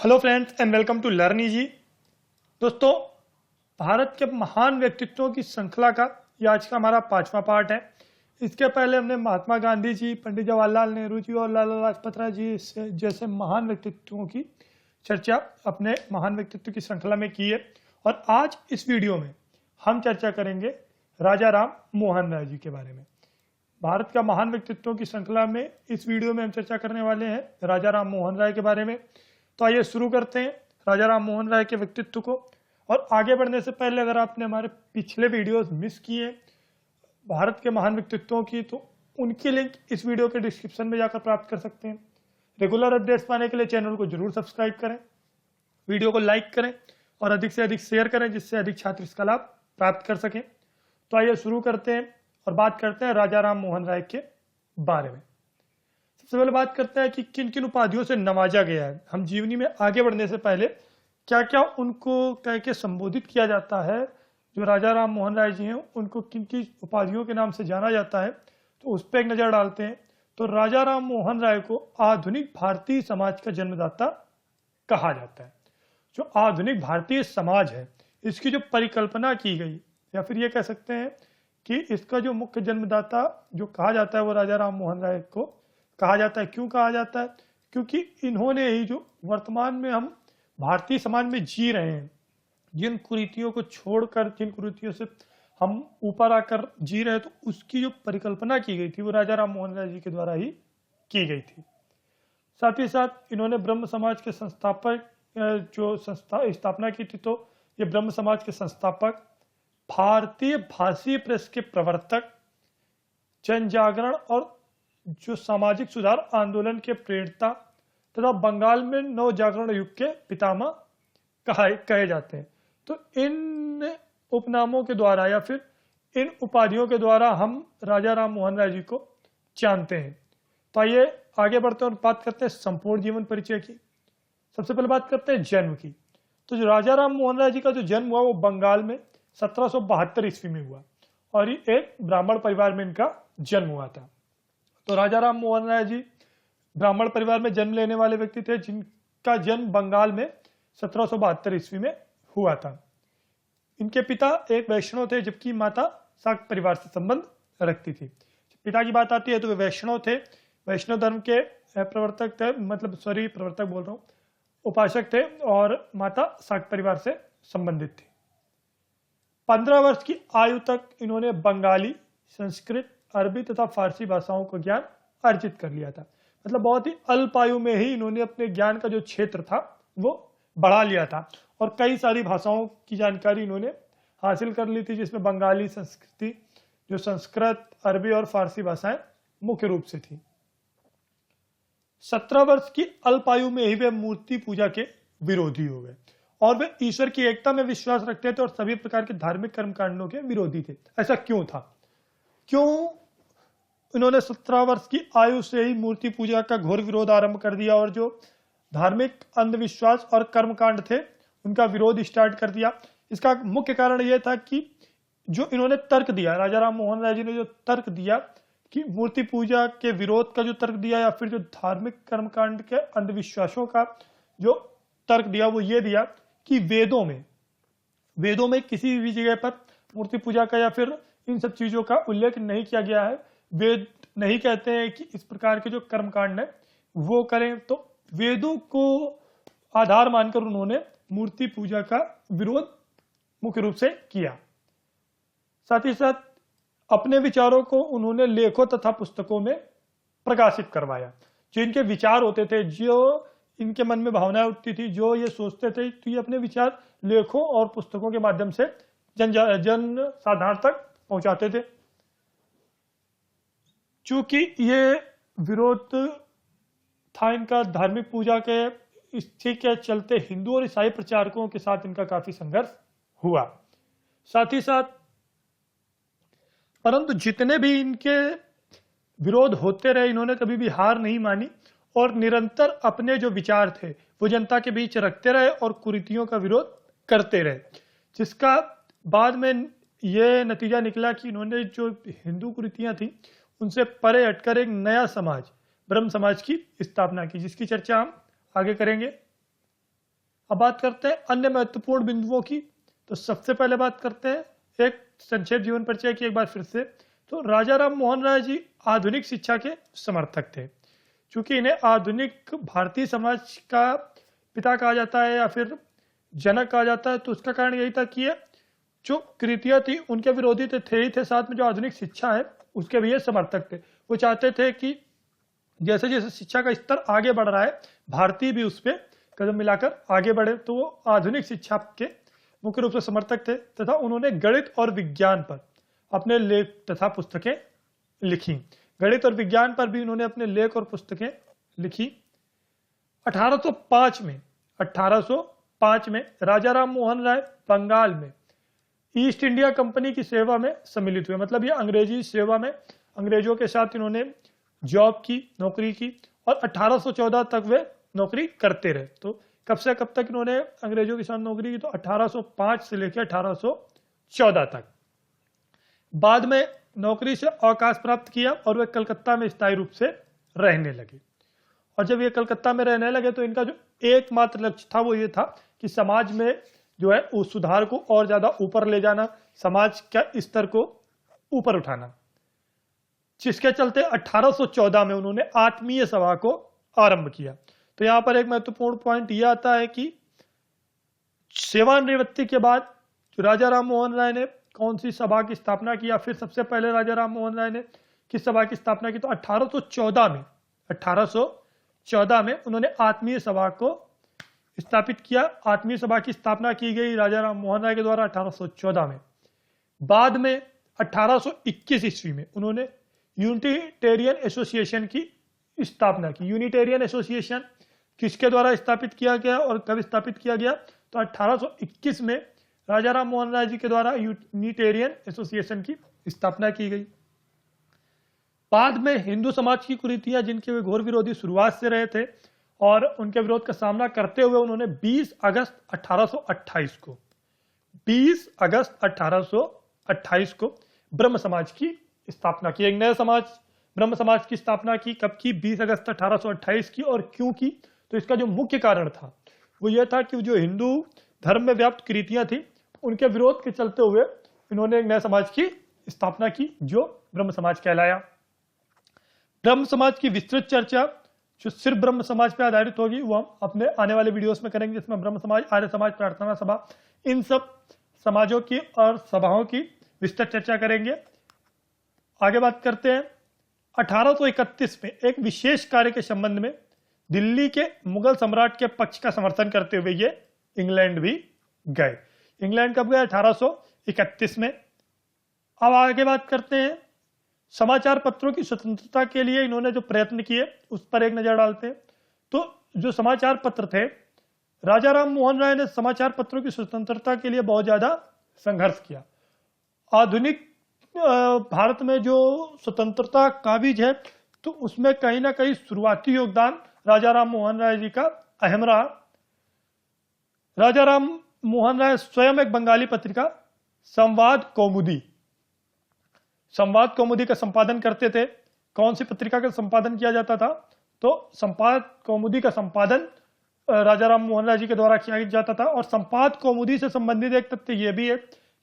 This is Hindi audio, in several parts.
Hello friends and welcome to learn easy. दोस्तों, भारत के महान व्यक्तित्वों की श्रृंखला का ये आज का हमारा 5वां पार्ट है। इसके पहले हमने महात्मा गांधी जी, पंडित जवाहरलाल नेहरू जी और लाला लाजपत राय जी जैसे महान व्यक्तित्वों की चर्चा अपने महान व्यक्तित्व की श्रृंखला में की है। और आज इस वीडियो में हम चर्चा करेंगे राजा राम मोहन राय जी के बारे में। भारत का महान व्यक्तित्वों की श्रृंखला में इस वीडियो में हम चर्चा करने वाले हैं राजा राम मोहन राय के बारे में। तो आइए शुरू करते हैं राजा राम मोहन राय के व्यक्तित्व को। और आगे बढ़ने से पहले अगर आपने हमारे पिछले वीडियोस मिस किए भारत के महान व्यक्तित्वों की, तो उनकी लिंक इस वीडियो के डिस्क्रिप्शन में जाकर प्राप्त कर सकते हैं। रेगुलर अपडेट्स पाने के लिए चैनल को जरूर सब्सक्राइब करें, वीडियो को लाइक करें और अधिक से अधिक शेयर करें, जिससे अधिक छात्र इसका लाभ प्राप्त कर सकें। तो आइए शुरू करते हैं और बात करते हैं राजा राम मोहन राय के बारे में। सबसे पहले बात करते हैं कि किन किन उपाधियों से नवाजा गया है। हम जीवनी में आगे बढ़ने से पहले क्या क्या उनको कह के संबोधित किया जाता है, जो राजा राम मोहन राय जी हैं उनको किन किन उपाधियों के नाम से जाना जाता है, तो उस पर एक नज़र डालते हैं। तो राजा राम मोहन राय को आधुनिक भारतीय समाज का जन्मदाता कहा जाता है। जो आधुनिक भारतीय समाज है, इसकी जो परिकल्पना की गई, या फिर ये कह सकते हैं कि इसका जो मुख्य जन्मदाता जो कहा जाता है वो राजा राम मोहन राय को कहा जाता है। क्यों कहा जाता है? क्योंकि इन्होंने ही जो वर्तमान में हम भारतीय समाज में जी रहे हैं, जिन कुरीतियों को छोड़कर, जिन कुरीतियों से हम ऊपर आकर जी रहे हैं, तो उसकी जो परिकल्पना की गई थी वो राजा राम मोहन राय जी के द्वारा ही की गई थी। साथ ही साथ इन्होंने ब्रह्म समाज के संस्थापक जो स्थापना की थी, तो ये ब्रह्म समाज के संस्थापक, भारतीय भाषी प्रेस के प्रवर्तक, जन जागरण और जो सामाजिक सुधार आंदोलन के प्रेरता तथा बंगाल में नव जागरण युग के पितामह कहे जाते हैं। तो इन उपनामों के द्वारा या फिर इन उपाधियों के द्वारा हम राजा राम मोहन राय जी को जानते हैं। तो आइए आगे बढ़ते हैं और बात करते हैं संपूर्ण जीवन परिचय की। सबसे पहले बात करते हैं जन्म की। तो जो राजा राम मोहन राय जी का जो जन्म हुआ वो बंगाल में 1772 ईस्वी में हुआ और ये एक ब्राह्मण परिवार में इनका जन्म हुआ था। तो राजा राम मोहन राय जी ब्राह्मण परिवार में जन्म लेने वाले व्यक्ति थे, जिनका जन्म बंगाल में 1772 ईस्वी में हुआ था। इनके पिता एक वैष्णव थे, जबकि माता शाक्त परिवार से संबंध रखती थी। पिता की बात आती है तो वे वैष्णव थे, वैष्णव धर्म के प्रवर्तक थे, प्रवर्तक बोल रहा हूँ, उपासक थे, और माता शाक्त परिवार से संबंधित थी। 15 वर्ष की आयु तक इन्होंने बंगाली, संस्कृत, अरबी तथा फारसी भाषाओं को ज्ञान अर्जित कर लिया था। मतलब बहुत ही अल्प आयु में ही इन्होंने अपने ज्ञान का जो क्षेत्र था वो बढ़ा लिया था और कई सारी भाषाओं की जानकारी इन्होंने हासिल कर ली थी, जिसमें बंगाली, संस्कृति, जो संस्कृत, अरबी और फारसी भाषाएं मुख्य रूप से थी। 17 वर्ष की अल्प आयु में ही वे मूर्ति पूजा के विरोधी हो गए और वे ईश्वर की एकता में विश्वास रखते थे और सभी प्रकार के धार्मिक कर्मकांडों के विरोधी थे। ऐसा क्यों था? क्यों इन्होंने 17 वर्ष की आयु से ही मूर्ति पूजा का घोर विरोध आरंभ कर दिया और जो धार्मिक अंधविश्वास और कर्मकांड थे उनका विरोध स्टार्ट कर दिया? इसका मुख्य कारण यह था कि जो इन्होंने तर्क दिया, राजा राम मोहन राय जी ने जो तर्क दिया कि मूर्ति पूजा के विरोध का जो तर्क दिया, या फिर जो धार्मिक कर्मकांड के अंधविश्वासों का जो तर्क दिया, वो ये दिया कि वेदों में किसी भी जगह पर मूर्ति पूजा का या फिर इन सब चीजों का उल्लेख नहीं किया गया है। वेद नहीं कहते हैं कि इस प्रकार के जो कर्मकांड है वो करें। तो वेदों को आधार मानकर उन्होंने मूर्ति पूजा का विरोध मुख्य रूप से किया। साथ ही साथ अपने विचारों को उन्होंने लेखों तथा पुस्तकों में प्रकाशित करवाया। जो इनके विचार होते थे, जो इनके मन में भावनाएं उठती थी, जो ये सोचते थे, तो ये अपने विचार लेखों और पुस्तकों के माध्यम से जन साधारण तक पहुंचाते थे। चूंकि ये विरोध था इनका धार्मिक पूजा के, इसी के चलते हिंदू और ईसाई प्रचारकों के साथ इनका काफी संघर्ष हुआ। साथ ही साथ परंतु जितने भी इनके विरोध होते रहे, इन्होंने कभी भी हार नहीं मानी और निरंतर अपने जो विचार थे वो जनता के बीच रखते रहे और कुरीतियों का विरोध करते रहे, जिसका बाद में ये नतीजा निकला कि इन्होंने जो हिंदू कुरीतियां थी उनसे परे हटकर एक नया समाज, ब्रह्म समाज की स्थापना की, जिसकी चर्चा हम आगे करेंगे। अब बात करते हैं अन्य महत्वपूर्ण बिंदुओं की। तो सबसे पहले बात करते हैं एक संक्षेप जीवन परिचय की एक बार फिर से। तो राजा राम मोहन राय जी आधुनिक शिक्षा के समर्थक थे। चूंकि इन्हें आधुनिक भारतीय समाज का पिता कहा जाता है या फिर जनक कहा जाता है, तो उसका कारण यही था कि ये जो कृतियाँ थी उनके विरोधी तो थे ही थे, साथ में जो आधुनिक शिक्षा है उसके भी ये समर्थक थे। वो चाहते थे कि जैसे जैसे शिक्षा का स्तर आगे बढ़ रहा है, भारतीय भी उस पर कदम मिलाकर आगे बढ़े। तो वो आधुनिक शिक्षा के मुख्य रूप से समर्थक थे तथा उन्होंने गणित और विज्ञान पर अपने लेख तथा पुस्तकें लिखी। गणित और विज्ञान पर भी उन्होंने अपने लेख और पुस्तकें लिखी। 1805 में राजा राम मोहन राय बंगाल में ईस्ट इंडिया कंपनी की सेवा में सम्मिलित हुए। मतलब ये अंग्रेजी सेवा में अंग्रेजों के साथ इन्होंने जॉब की, नौकरी की, और 1814 तक वे नौकरी करते रहे। तो कब से कब तक इन्होंने अंग्रेजों के साथ नौकरी की? तो 1805 से लेकर 1814 तक। बाद में नौकरी से अवकाश प्राप्त किया और वे कलकत्ता में स्थायी रूप से रहने लगे। और जब ये कलकत्ता में रहने लगे तो इनका जो एकमात्र लक्ष्य था वो ये था कि समाज में जो है उस सुधार को और ज्यादा ऊपर ले जाना, समाज के स्तर को ऊपर उठाना, जिसके चलते 1814 में उन्होंने आत्मीय सभा को आरंभ किया। तो यहां पर एक महत्वपूर्ण पॉइंट यह आता है कि सेवानिवृत्ति के बाद जो राजा राम मोहन राय ने कौन सी सभा की स्थापना की, या फिर सबसे पहले राजा राम मोहन राय ने किस सभा की स्थापना की? तो 1814 में उन्होंने आत्मीय सभा को स्थापित किया। आत्मीय सभा की स्थापना की गई राजा राम मोहन राय के द्वारा 1814 में। बाद में 1821 ईस्वी में उन्होंने यूनिटेरियन एसोसिएशन की स्थापना की। यूनिटेरियन एसोसिएशन किसके द्वारा स्थापित किया गया और कब स्थापित किया गया? तो 1821 में राजा राम मोहन राय जी के द्वारा यूनिटेरियन एसोसिएशन की स्थापना की गई। बाद में हिंदू समाज की कुरीतियां, जिनके वे घोर विरोधी शुरुआत से रहे थे, और उनके विरोध का सामना करते हुए उन्होंने 20 अगस्त 1828 को ब्रह्म समाज की स्थापना की। एक नए समाज ब्रह्म समाज की स्थापना की। कब की? 20 अगस्त 1828 की। और क्यों की? तो इसका जो मुख्य कारण था वो यह था कि जो हिंदू धर्म में व्याप्त कुरीतियां थी उनके विरोध के चलते हुए इन्होंने एक नए समाज की स्थापना की जो ब्रह्म समाज कहलाया। ब्रह्म समाज की विस्तृत चर्चा जो सिर्फ ब्रह्म समाज पर आधारित होगी वो हम अपने आने वाले वीडियोस में करेंगे, जिसमें ब्रह्म समाज, आर्य समाज, प्रार्थना सभा, इन सब समाजों की और सभाओं की विस्तृत चर्चा करेंगे। आगे बात करते हैं। 1831 में एक विशेष कार्य के संबंध में दिल्ली के मुगल सम्राट के पक्ष का समर्थन करते हुए ये इंग्लैंड भी गए। इंग्लैंड कब गए? 1831 में। अब आगे बात करते हैं समाचार पत्रों की स्वतंत्रता के लिए इन्होंने जो प्रयत्न किए उस पर एक नजर डालते हैं। तो जो समाचार पत्र थे, राजा राम मोहन राय ने समाचार पत्रों की स्वतंत्रता के लिए बहुत ज्यादा संघर्ष किया। आधुनिक भारत में जो स्वतंत्रता काबिज है तो उसमें कहीं ना कहीं शुरुआती योगदान राजा राम मोहन राय जी का अहम रहा। राजा राम मोहन राय स्वयं एक बंगाली पत्रिका संवाद कौमुदी का संपादन करते थे। कौन सी पत्रिका का संपादन किया जाता था? तो संपाद कौमुदी का संपादन राजा राम मोहन राय जी के द्वारा किया जाता था। और संपाद कौमुदी से संबंधित एक तथ्य यह भी है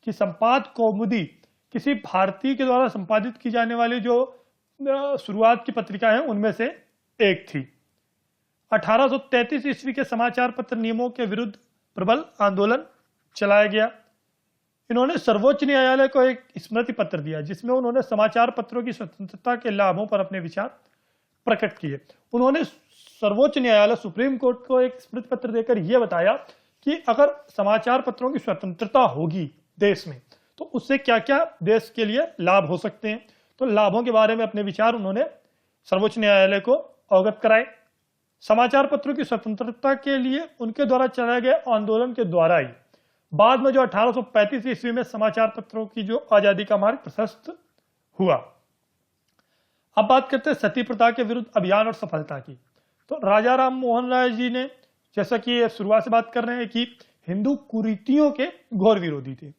कि संपाद कौमुदी किसी भारतीय के द्वारा संपादित की जाने वाली जो शुरुआत की पत्रिका है उनमें से एक थी। 1833 ईस्वी के समाचार पत्र नियमों के विरुद्ध प्रबल आंदोलन चलाया गया। इन्होंने सर्वोच्च न्यायालय को एक स्मृति पत्र दिया जिसमें उन्होंने समाचार पत्रों की स्वतंत्रता के लाभों पर अपने विचार प्रकट किए। उन्होंने सर्वोच्च न्यायालय, सुप्रीम कोर्ट को एक स्मृति पत्र देकर यह बताया कि अगर समाचार पत्रों की स्वतंत्रता होगी देश में तो उससे क्या क्या देश के लिए लाभ हो सकते हैं। तो लाभों के बारे में अपने विचार उन्होंने सर्वोच्च न्यायालय को अवगत कराए। समाचार पत्रों की स्वतंत्रता के लिए उनके द्वारा चलाए गए आंदोलन के द्वारा ही बाद में जो 1835 ईस्वी में समाचार पत्रों की जो आजादी का मार्ग प्रशस्त हुआ। अब बात करते हैं सती प्रथा के विरुद्ध अभियान और सफलता की। तो राजा राम मोहन राय जी ने, जैसा कि शुरुआत से बात कर रहे हैं, कि हिंदू कुरीतियों के घोर विरोधी थे।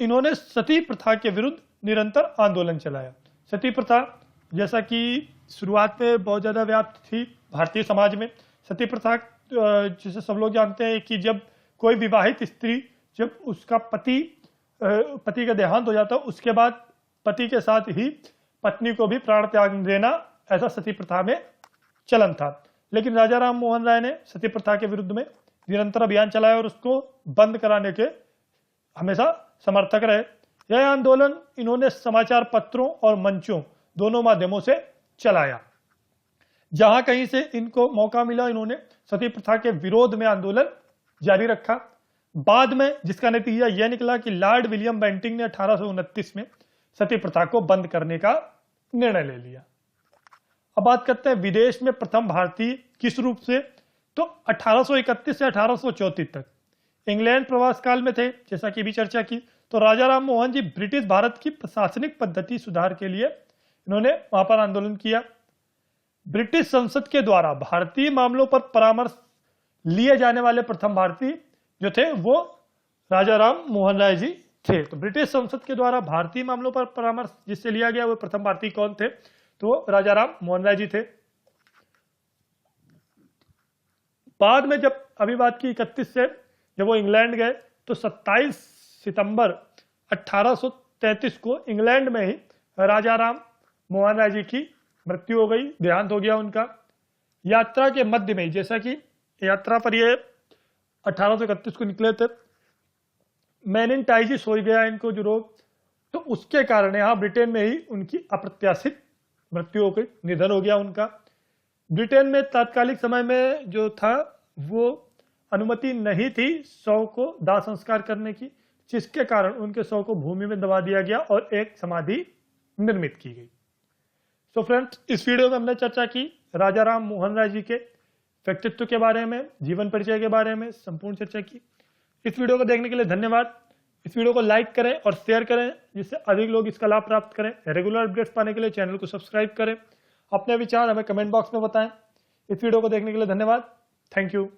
इन्होंने सती प्रथा के विरुद्ध निरंतर आंदोलन चलाया। सती प्रथा जैसा कि शुरुआत में बहुत ज्यादा व्याप्त थी भारतीय समाज में। सती प्रथा जिसे सब लोग जानते हैं कि जब कोई विवाहित स्त्री, जब उसका पति का देहांत हो जाता है, उसके बाद पति के साथ ही पत्नी को भी प्राण त्याग देना, ऐसा सती प्रथा में चलन था। लेकिन राजा राम मोहन राय ने सती प्रथा के विरुद्ध में निरंतर अभियान चलाया और उसको बंद कराने के हमेशा समर्थक रहे। यह आंदोलन इन्होंने समाचार पत्रों और मंचों दोनों माध्यमों से चलाया। जहां कहीं से इनको मौका मिला, इन्होंने सती प्रथा के विरोध में आंदोलन जारी रखा। बाद में जिसका नतीजा यह निकला कि लॉर्ड विलियम बेंटिंग ने 1829 में सती प्रथा को बंद करने का निर्णय ले लिया। अब बात करते हैं विदेश में प्रथम भारतीय किस रूप से, तो 1831 से 1834 तक इंग्लैंड प्रवास काल में थे, जैसा कि भी चर्चा की। तो राजा राम मोहन जी ब्रिटिश भारत की प्रशासनिक पद्धति सुधार के लिए इन्होंने वहां पर आंदोलन किया। ब्रिटिश संसद के द्वारा भारतीय मामलों पर परामर्श लिए जाने वाले प्रथम भारतीय जो थे वो राजा राम मोहन राय जी थे। तो ब्रिटिश संसद के द्वारा भारतीय मामलों पर परामर्श जिससे लिया गया वो प्रथम भारतीय कौन थे, तो राजा राम मोहन राय जी थे। बाद में जब अभी बात की 31 से जब वो इंग्लैंड गए, तो 27 सितंबर 1833 को इंग्लैंड में ही राजा राम मोहन राय जी की मृत्यु हो गई, देहांत हो गया उनका। यात्रा के मध्य में, जैसा कि यात्रा पर ये 1831 को निकले थे, मेनिनजाइटिस हो गया इनको जो रोग, तो उसके कारण यहाँ ब्रिटेन में ही उनकी अप्रत्याशित मृत्यु हो गई, निधन हो गया उनका। ब्रिटेन में तात्कालिक समय में जो था वो अनुमति नहीं थी शव को दाह संस्कार करने की, जिसके कारण उनके शव को भूमि में दबा दिया गया और एक समाधि निर्मित की गई। तो फ्रेंड्स, इस वीडियो में हमने चर्चा की राजा राम मोहन राय जी के व्यक्तित्व के बारे में, जीवन परिचय के बारे में संपूर्ण चर्चा की। इस वीडियो को देखने के लिए धन्यवाद। इस वीडियो को लाइक करें और शेयर करें जिससे अधिक लोग इसका लाभ प्राप्त करें। रेगुलर अपडेट्स पाने के लिए चैनल को सब्सक्राइब करें। अपने विचार हमें कमेंट बॉक्स में बताएं। इस वीडियो को देखने के लिए धन्यवाद। Thank you.